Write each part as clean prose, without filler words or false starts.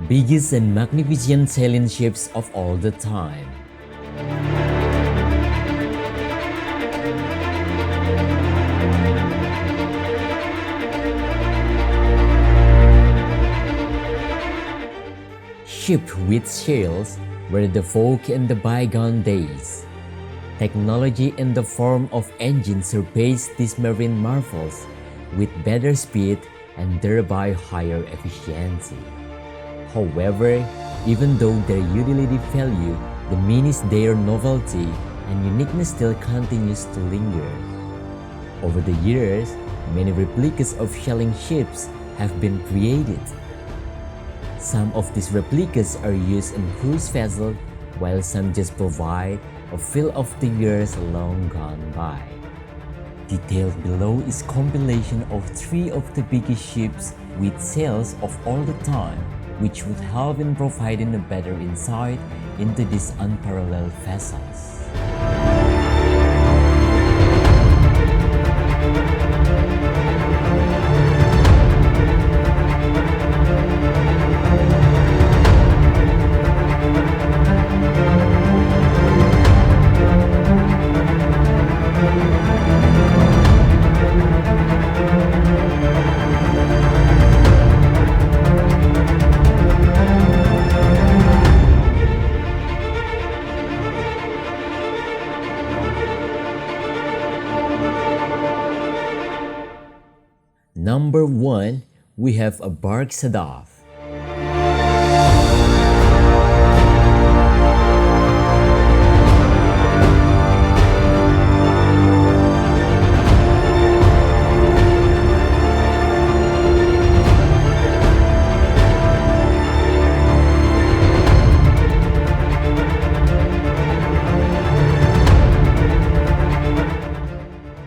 biggest and magnificent sailing ships of all the time. Ships with sails were the vogue in the bygone days. Technology in the form of engines surpassed these marine marvels with better speed and thereby higher efficiency. However, even though their utility value diminished, their novelty and uniqueness still continues to linger. Over the years, many replicas of sailing ships have been created. Some of these replicas are used in cruise vessels, while some just provide a feel of the years long gone by. Detailed below is compilation of 3 of the biggest ships with sails of all the time, which would help in providing a better insight into these unparalleled vessels. Number 1, we have a Barque Sedov.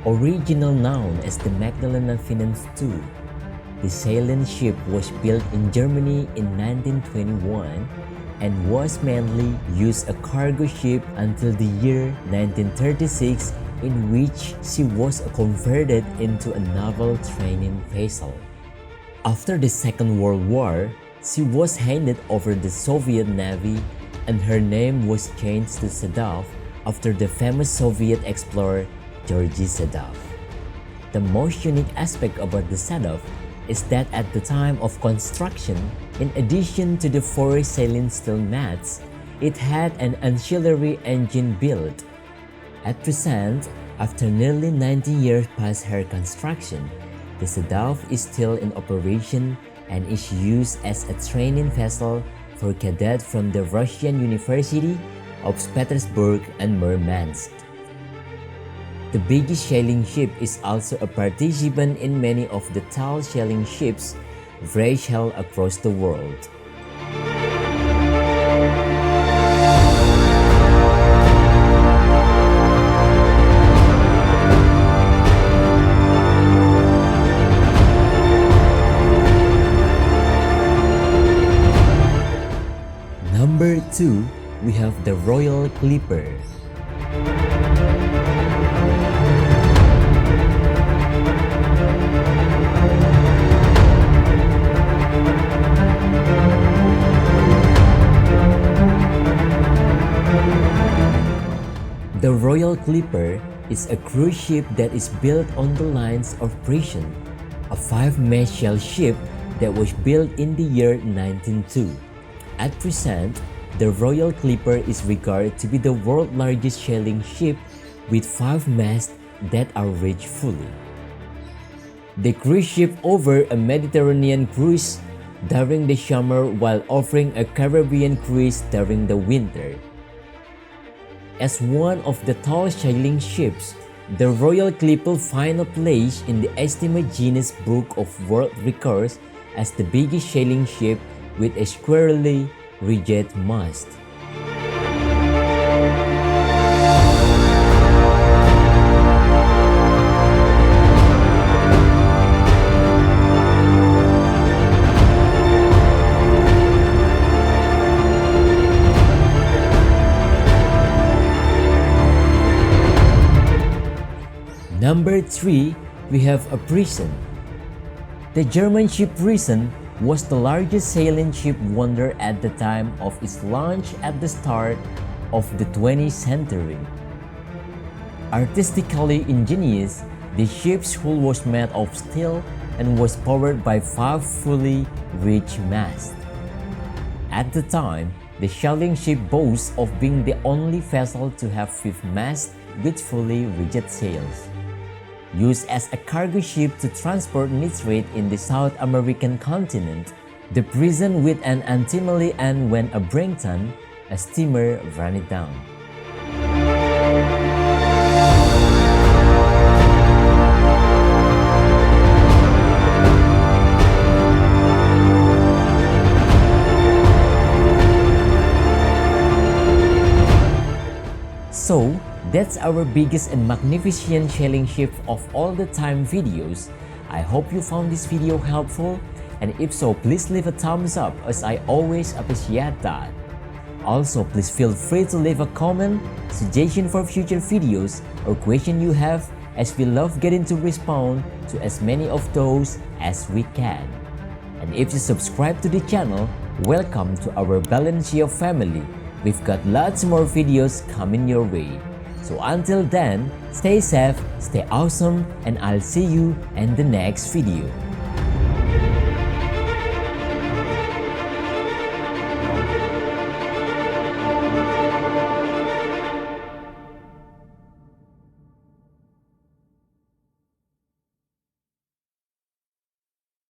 Original known as the Magdalena Finance II, the sailing ship was built in Germany in 1921 and was mainly used as a cargo ship until the year 1936, in which she was converted into a naval training vessel. After the Second World War, she was handed over to the Soviet Navy and her name was changed to Sedov after the famous Soviet explorer Georgy Sedov. The most unique aspect about the Sedov is that at the time of construction, in addition to the 4 sailing steel mats, it had an ancillary engine built. At present, after nearly 90 years past her construction, the Sedov is still in operation and is used as a training vessel for cadets from the Russian University of St. Petersburg and Murmansk. The biggest sailing ship is also a participant in many of the tall sailing ships sailed across the world. Number 2, we have the Royal Clipper. The Royal Clipper is a cruise ship that is built on the lines of Preussen, a 5-mast sail ship that was built in the year 1902. At present, the Royal Clipper is regarded to be the world's largest sailing ship with 5 masts that are rigged fully. The cruise ship offers a Mediterranean cruise during the summer while offering a Caribbean cruise during the winter. As one of the tallest sailing ships, the Royal Clipper finds a place in the estimated Guinness Book of World Records as the biggest sailing ship with a squarely rigid mast. Number 3, we have a Preussen. The German ship Preussen was the largest sailing ship wonder at the time of its launch at the start of the 20th century. Artistically ingenious, the ship's hull was made of steel and was powered by 5 fully rigged masts. At the time, the sailing ship boasts of being the only vessel to have 5 masts with fully rigged sails. Used as a cargo ship to transport nitrate in the South American continent, the prison would ultimately end when a Brenton, a steamer, ran it down. So, that's our biggest and magnificent sailing ship of all the time videos. I hope you found this video helpful, and if so, please leave a thumbs up as I always appreciate that. Also, please feel free to leave a comment, suggestion for future videos, or question you have, as we love getting to respond to as many of those as we can. And if you subscribe to the channel, welcome to our Balencia family. We've got lots more videos coming your way. So until then, stay safe, stay awesome, and I'll see you in the next video.